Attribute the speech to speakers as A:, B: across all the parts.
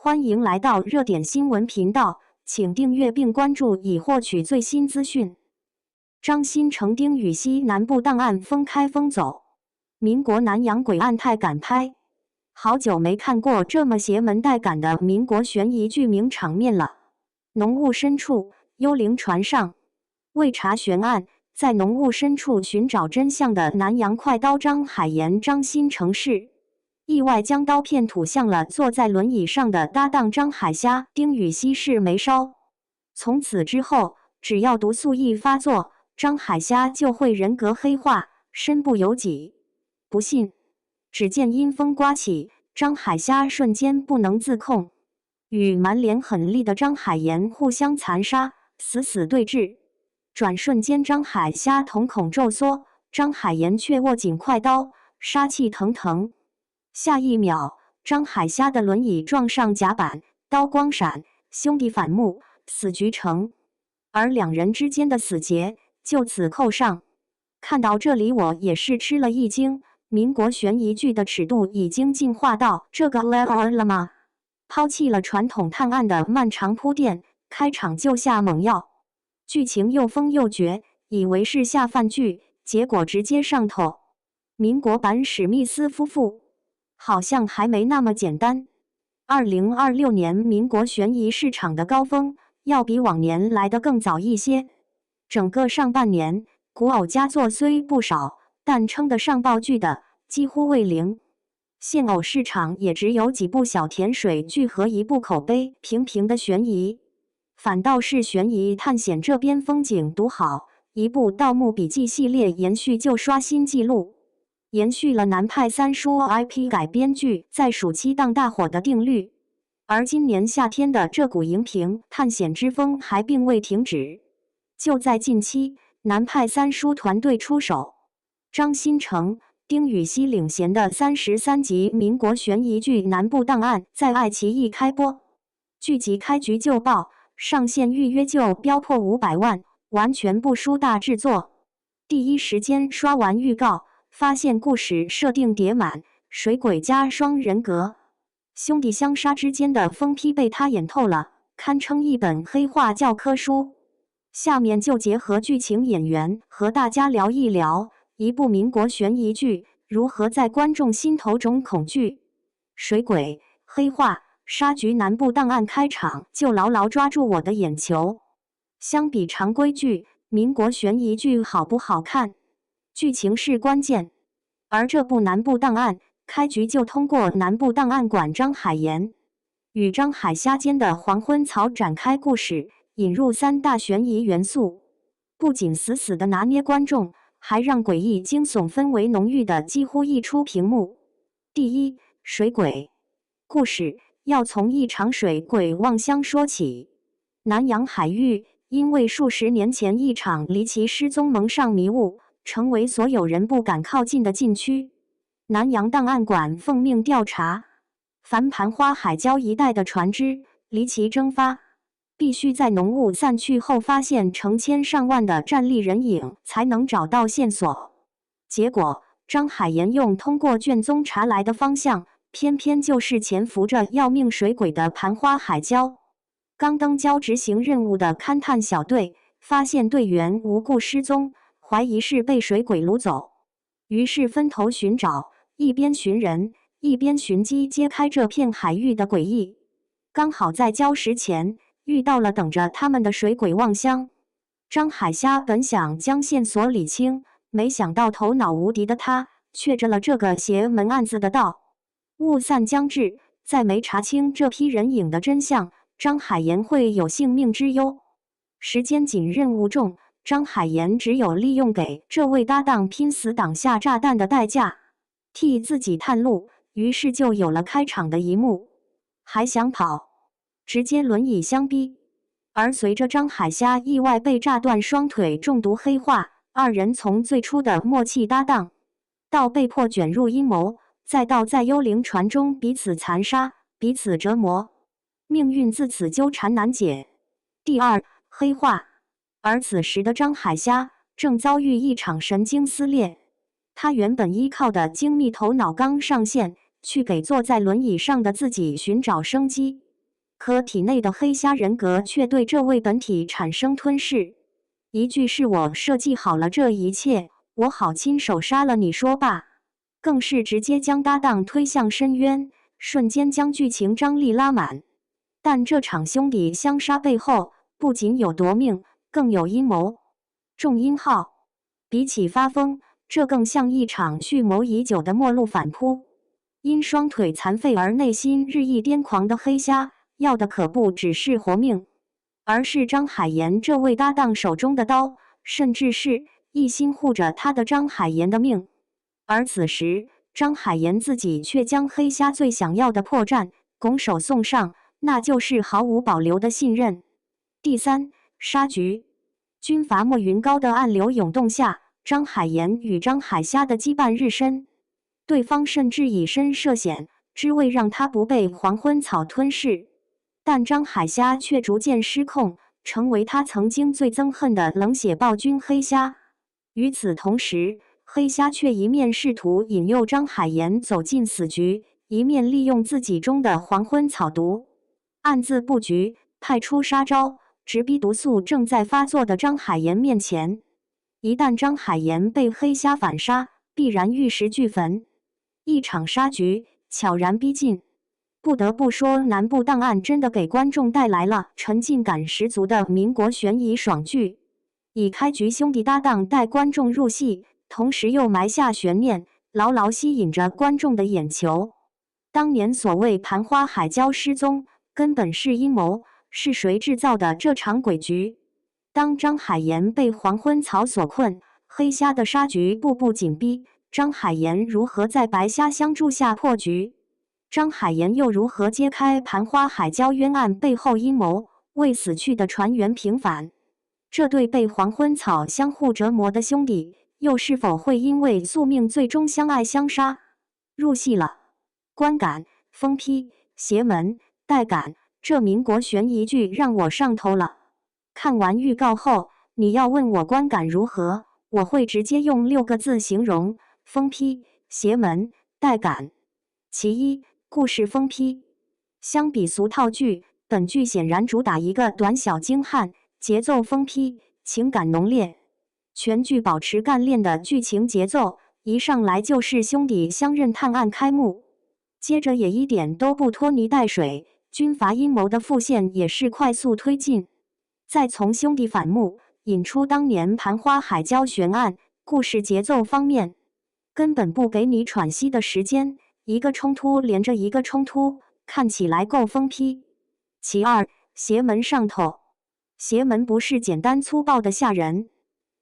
A: 欢迎来到热点新闻频道，请订阅并关注以获取最新资讯。张新成、丁禹锡南部档案封开封走，民国南洋诡案太敢拍，好久没看过这么邪门带感的民国悬疑剧名场面了。浓雾深处，幽灵船上，为查悬案，在浓雾深处寻找真相的南洋快刀张海岩、张新成氏，意外将刀片吐向了坐在轮椅上的搭档张海虾、丁禹锡氏眉梢。从此之后，只要毒素一发作，张海虾就会人格黑化，身不由己。不信，只见阴风刮起，张海虾瞬间不能自控，与满脸狠戾的张海岩互相残杀，死死对峙。转瞬间，张海虾瞳孔骤缩，张海岩却握紧快刀，杀气腾腾。下一秒，张海虾的轮椅撞上甲板，刀光闪，兄弟反目，死局成。而两人之间的死结就此扣上。看到这里，我也是吃了一惊，民国悬疑剧的尺度已经进化到这个 level 了吗？抛弃了传统探案的漫长铺垫，开场就下猛药，剧情又疯又绝，以为是下饭剧，结果直接上头。民国版史密斯夫妇好像还没那么简单。2026年民国悬疑市场的高峰要比往年来得更早一些。整个上半年，古偶佳作虽不少，但称得上爆剧的几乎为零。现偶市场也只有几部小甜水剧和一部口碑平平的悬疑。反倒是悬疑探险这边风景独好，一部《盗墓笔记》系列延续就刷新纪录。延续了南派三叔 IP 改编剧在暑期档大火的定律，而今年夏天的这股荧屏探险之风还并未停止。就在近期，南派三叔团队出手，张新成、丁禹锡领衔的33集民国悬疑剧《南部档案》在爱奇艺开播，剧集开局就爆，上线预约就飙破500万，完全不输大制作。第一时间刷完预告，发现故事设定叠满，水鬼加双人格，兄弟相杀之间的疯批被他演透了，堪称一本黑化教科书。下面就结合剧情演员和大家聊一聊，一部民国悬疑剧如何在观众心头种恐惧。水鬼、黑化、杀局南部档案开场就牢牢抓住我的眼球。相比常规剧，民国悬疑剧好不好看？剧情是关键，而这部南部档案开局就通过南部档案馆张海岩与张海虾间的黄昏草展开故事，引入3大悬疑元素，不仅死死地拿捏观众，还让诡异惊悚氛围浓郁的几乎溢出屏幕。第一，水鬼故事要从一场水鬼望乡说起。南洋海域因为数十年前一场离奇失踪蒙上迷雾，成为所有人不敢靠近的禁区。南洋档案馆奉命调查，凡盘花海礁一带的船只离奇蒸发，必须在浓雾散去后发现成千上万的站立人影，才能找到线索。结果，张海岩用通过卷宗查来的方向，偏偏就是潜伏着要命水鬼的盘花海礁。刚登礁执行任务的勘探小队发现队员无故失踪，怀疑是被水鬼掳走，于是分头寻找，一边寻人，一边寻机揭开这片海域的诡异。刚好在礁石前遇到了等着他们的水鬼望乡。张海虾本想将线索理清，没想到头脑无敌的他却着了这个邪门案子的道。雾散将至，在没查清这批人影的真相，张海岩会有性命之忧。时间紧，任务重，张海岩只有利用给这位搭档拼死挡下炸弹的代价，替自己探路，于是就有了开场的一幕。还想跑，直接轮椅相逼。而随着张海虾意外被炸断双腿中毒黑化，二人从最初的默契搭档，到被迫卷入阴谋，再到在幽灵船中彼此残杀、彼此折磨，命运自此纠缠难解。第二，黑化。而此时的张海虾正遭遇一场神经撕裂，他原本依靠的精密头脑刚上线，去给坐在轮椅上的自己寻找生机。可体内的黑虾人格却对这位本体产生吞噬。一句是我设计好了这一切，我好亲手杀了你说罢，更是直接将搭档推向深渊，瞬间将剧情张力拉满。但这场兄弟相杀背后，不仅有夺命，更有阴谋。重音号，比起发疯，这更像一场蓄谋已久的末路反扑。因双腿残废而内心日益癫狂的黑虾，要的可不只是活命，而是张海岩这位搭档手中的刀，甚至是一心护着他的张海岩的命。而此时，张海岩自己却将黑虾最想要的破绽拱手送上，那就是毫无保留的信任。第三，杀局。军阀莫云高的暗流涌动下，张海岩与张海虾的羁绊日深。对方甚至以身涉险，只为让他不被黄昏草吞噬。但张海虾却逐渐失控，成为他曾经最憎恨的冷血暴君黑虾。与此同时，黑虾却一面试图引诱张海岩走进死局，一面利用自己中的黄昏草毒，暗自布局，派出杀招，直逼毒素正在发作的张海岩面前。一旦张海岩被黑虾反杀，必然玉石俱焚。一场杀局悄然逼近。不得不说，南部档案真的给观众带来了沉浸感十足的民国悬疑爽剧，以开局兄弟搭档带观众入戏，同时又埋下悬念，牢牢吸引着观众的眼球。当年所谓盘花海礁失踪，根本是阴谋，是谁制造的这场诡局？当张海岩被黄昏草所困，黑虾的杀局步步紧逼，张海岩如何在白虾相助下破局？张海岩又如何揭开盘花海礁冤案背后阴谋，为死去的船员平反？这对被黄昏草相互折磨的兄弟，又是否会因为宿命最终相爱相杀？入戏了。观感、疯批、邪门、带感，这民国悬疑剧让我上头了。看完预告后，你要问我观感如何，我会直接用6个字形容：疯批、邪门、带感。其一，故事疯批。相比俗套剧，本剧显然主打一个短小精悍，节奏疯批，情感浓烈。全剧保持干练的剧情节奏，一上来就是兄弟相认探案开幕，接着也一点都不拖泥带水，军阀阴谋的复现也是快速推进。再从兄弟反目引出当年盘花海礁悬案，故事节奏方面根本不给你喘息的时间，一个冲突连着一个冲突，看起来够疯批。其二，邪门上头。邪门不是简单粗暴的吓人，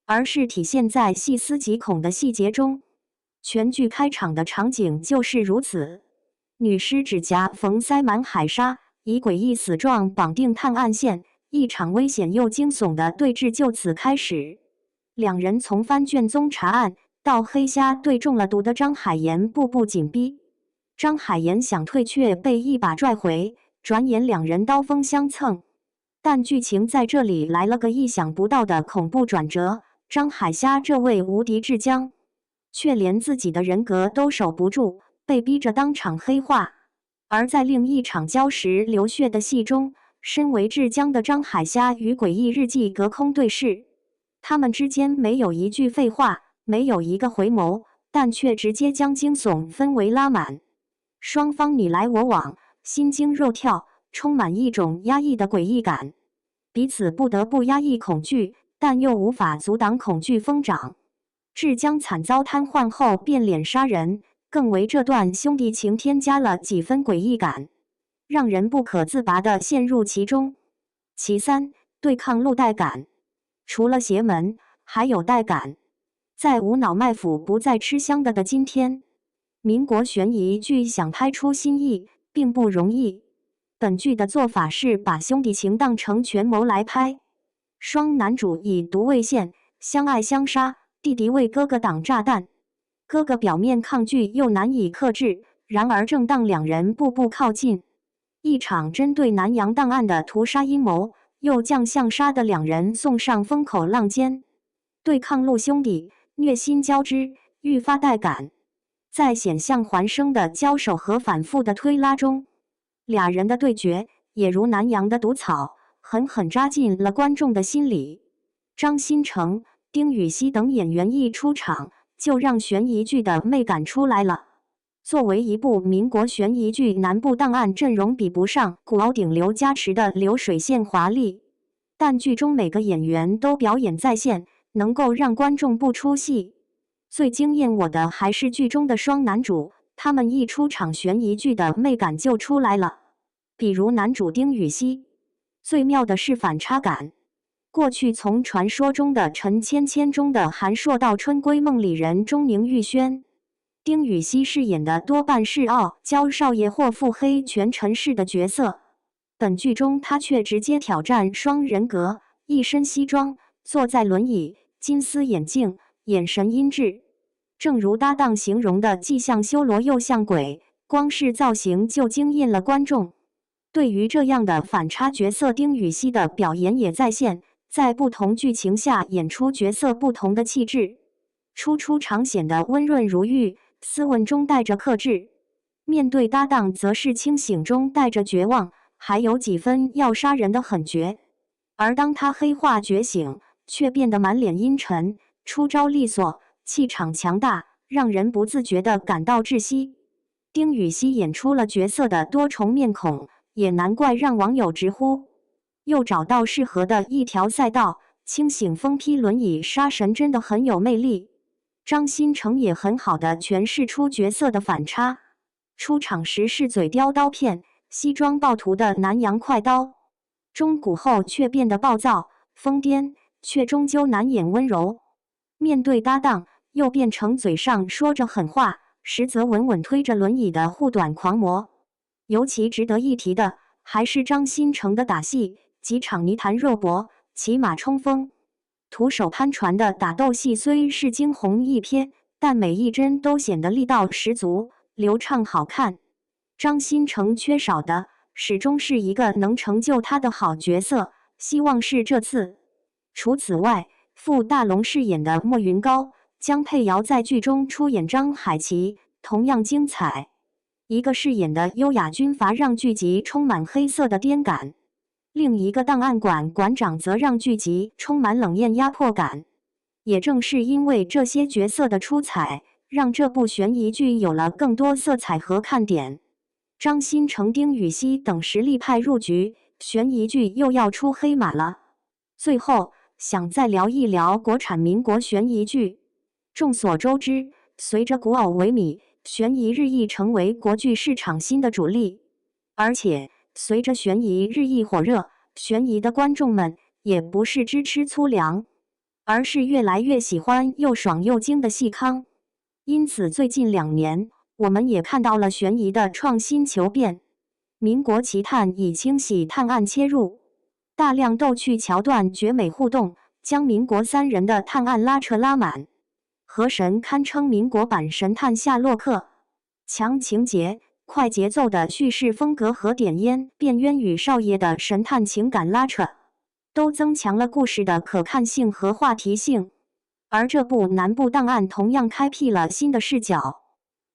A: 而是体现在细思极恐的细节中。全剧开场的场景就是如此。女尸指甲缝塞满海沙，以诡异死状绑定探案线，一场危险又惊悚的对峙就此开始。两人从翻卷宗查案到黑虾对中了毒的张海岩步步紧逼。张海岩想退却被一把拽回，转眼两人刀锋相蹭。但剧情在这里来了个意想不到的恐怖转折，张海虾这位无敌至将，却连自己的人格都守不住，被逼着当场黑化。而在另一场礁石流血的戏中，身为至将的张海虾与诡异日记隔空对视，他们之间没有一句废话，没有一个回眸，但却直接将惊悚氛围拉满。双方你来我往，心惊肉跳，充满一种压抑的诡异感，彼此不得不压抑恐惧，但又无法阻挡恐惧疯长。至将惨遭瘫痪后变脸杀人，更为这段兄弟情添加了几分诡异感，让人不可自拔地陷入其中。其三，对抗路带感。除了邪门，还有带感。在无脑卖腐不再吃香的今天，民国悬疑剧想拍出新意并不容易。本剧的做法是把兄弟情当成权谋来拍，双男主以毒为线，相爱相杀，弟弟为哥哥挡炸弹，哥哥表面抗拒又难以克制，然而正当两人步步靠近，一场针对南洋档案的屠杀阴谋又将相杀的两人送上风口浪尖。对抗路兄弟虐心交织，愈发带感。在险象环生的交手和反复的推拉中，俩人的对决也如南阳的毒草，狠狠扎进了观众的心里。张新成、丁禹兮等演员一出场，就让悬疑剧的媚感出来了。作为一部民国悬疑剧，南部档案阵容比不上古偶顶流加持的流水线华丽，但剧中每个演员都表演在线，能够让观众不出戏。最惊艳我的还是剧中的双男主，他们一出场，悬疑剧的媚感就出来了。比如男主丁禹兮，最妙的是反差感。过去从传说中的陈芊芊中的韩硕到春闺梦里人中宁玉轩，丁禹兮饰演的多半是傲娇少爷或腹黑权臣式的角色，本剧中他却直接挑战双人格，一身西装，坐在轮椅，金丝眼镜，眼神阴鸷。正如搭档形容的，既像修罗又像鬼，光是造型就惊艳了观众。对于这样的反差角色，丁禹兮的表演也在线，在不同剧情下演出角色不同的气质。初出场显得温润如玉，斯文中带着克制；面对搭档则是清醒中带着绝望，还有几分要杀人的狠绝。而当他黑化觉醒，却变得满脸阴沉，出招利索，气场强大，让人不自觉地感到窒息。丁禹兮演出了角色的多重面孔，也难怪让网友直呼又找到适合的一条赛道，清醒疯批轮椅杀神真的很有魅力。张新成也很好地诠释出角色的反差，出场时是嘴叼刀片、西装暴徒的南洋快刀，中古后却变得暴躁、疯癫，却终究难掩温柔。面对搭档，又变成嘴上说着狠话，实则稳稳推着轮椅的护短狂魔。尤其值得一提的，还是张新成的打戏，几场泥潭肉搏、骑马冲锋、徒手攀船的打斗戏虽是惊鸿一瞥，但每一帧都显得力道十足、流畅好看。张新成缺少的，始终是一个能成就他的好角色，希望是这次。除此外，傅大龙饰演的莫云高、江佩瑶在剧中出演张海琪，同样精彩。一个饰演的优雅军阀，让剧集充满黑色的颠感；另一个档案馆馆长则让剧集充满冷艳压迫感。也正是因为这些角色的出彩，让这部悬疑剧有了更多色彩和看点。张新成、丁禹兮等实力派入局，悬疑剧又要出黑马了。最后，想再聊一聊国产民国悬疑剧。众所周知，随着古偶萎靡，悬疑日益成为国剧市场新的主力。而且，随着悬疑日益火热，悬疑的观众们也不是只吃粗粮，而是越来越喜欢又爽又精的细糠。因此，最近2年，我们也看到了悬疑的创新求变。民国奇探以清洗探案切入，大量逗趣桥段、绝美互动，将民国3人的探案拉扯拉满。河神堪称民国版神探夏洛克，强情节、快节奏的叙事风格和点烟变冤与少爷的神探情感拉扯，都增强了故事的可看性和话题性。而这部南部档案同样开辟了新的视角，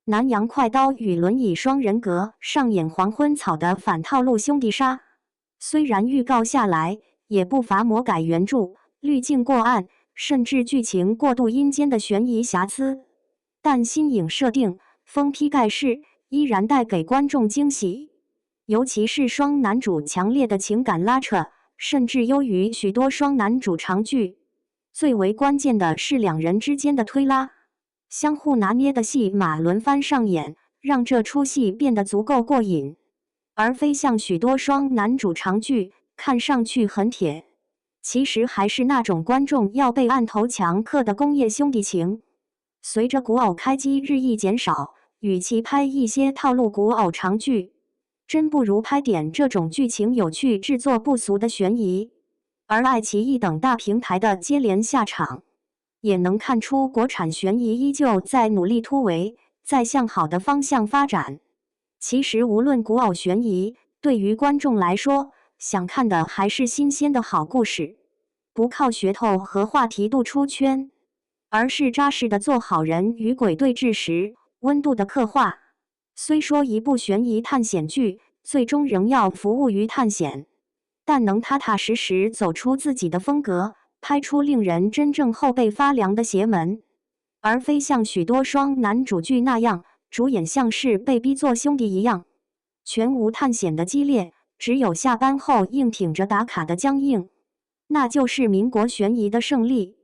A: 南洋快刀与轮椅双人格上演黄昏草的反套路兄弟杀。虽然预告下来，也不乏魔改原著、滤镜过暗，甚至剧情过度阴间的悬疑瑕疵，但新颖设定、疯批盖世依然带给观众惊喜。尤其是双男主强烈的情感拉扯，甚至优于许多双男主长剧。最为关键的是2人之间的推拉，相互拿捏的戏码轮番上演，让这出戏变得足够过瘾，而非像许多双男主长剧看上去很铁，其实还是那种观众要被按头强刻的工业兄弟情。随着古偶开机日益减少，与其拍一些套路古偶长剧，真不如拍点这种剧情有趣、制作不俗的悬疑。而爱奇艺等大平台的接连下场，也能看出国产悬疑依旧在努力突围，在向好的方向发展。其实无论古偶悬疑，对于观众来说，想看的还是新鲜的好故事，不靠噱头和话题度出圈，而是扎实的做好人与鬼对峙时温度的刻画。虽说一部悬疑探险剧最终仍要服务于探险，但能踏踏实实走出自己的风格，拍出令人真正后背发凉的邪门，而非像许多双男主剧那样，主演像是被逼做兄弟一样，全无探险的激烈，只有下班后硬挺着打卡的僵硬。那就是民国悬疑的胜利。